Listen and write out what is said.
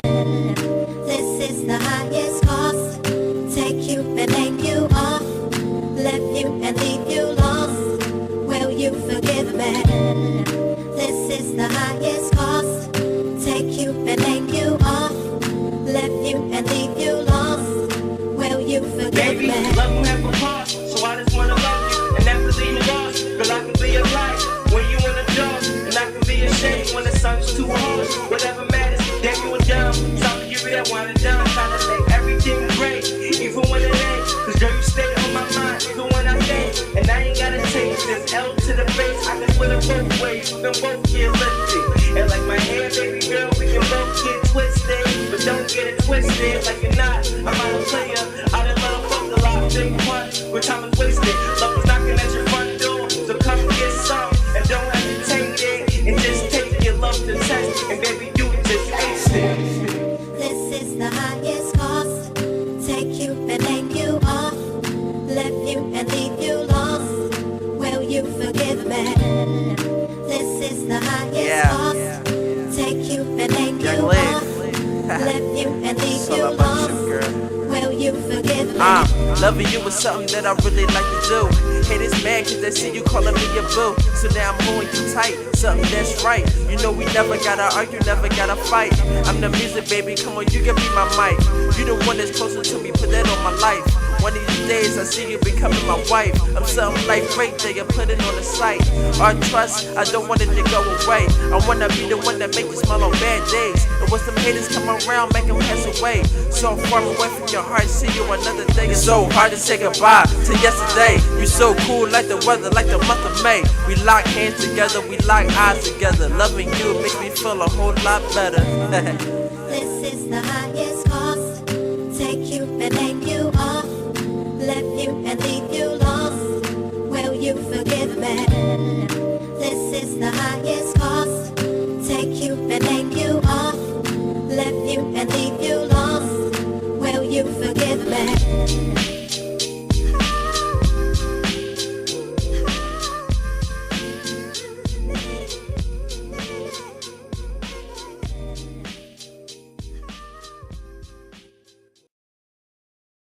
This is the highest cost. Take you and take you off. Left you and leave you lost. Will you forgive me? This is the highest cost. Take you and take you off. Left you and leave you lost. Will you forgive Baby, me? love will have a cost, so I just wanna love you and never leave you lost. Girl, I can be a light when you in the dark, and I can be a shade when the sun's too hard. Whatever matters, damn you a dumb. So I'ma give you that wine and done. Tryna make everything great, even when it ain't. Cause girl, you stay on my mind, even when I think. And I ain't gotta take this L to the face. I can put it both ways, we can both get lifted. And like my hair, baby girl, we can both get twisted. But don't get it twisted, like you're not. I'm not a player, I done let them fuck a lot. Big punch, but time is wasted. Love is knocking at your front door, so come get some. And don't hesitate it, and just take your love to test. And baby, you just ace it. This is the highest cost. Take you and take you off. Left you and leave you lost. Will you forgive me? This is the highest cost. Take you and take you off. Left you and leave you lost. Will you forgive me? Loving you is something that I really like to do. Haters mad cause they see you calling me your boo. So now I'm holding you tight, something that's right. You know we never gotta argue, never gotta fight. I'm the music, baby, come on, you can be my mic. You the one that's closer to me, put that on my life. One of these days I see you becoming my wife. I'm something like great that you put it on the site. Our trust, I don't want it to go away. I wanna be the one that make you smile on bad days. And when some haters come around, make them pass away. So far away from your heart, see you another day. It's so hard to say goodbye to yesterday. You so cool like the weather, like the month of May. We lock hands together, we lock eyes together. Loving you makes me feel a whole lot better. This is the highest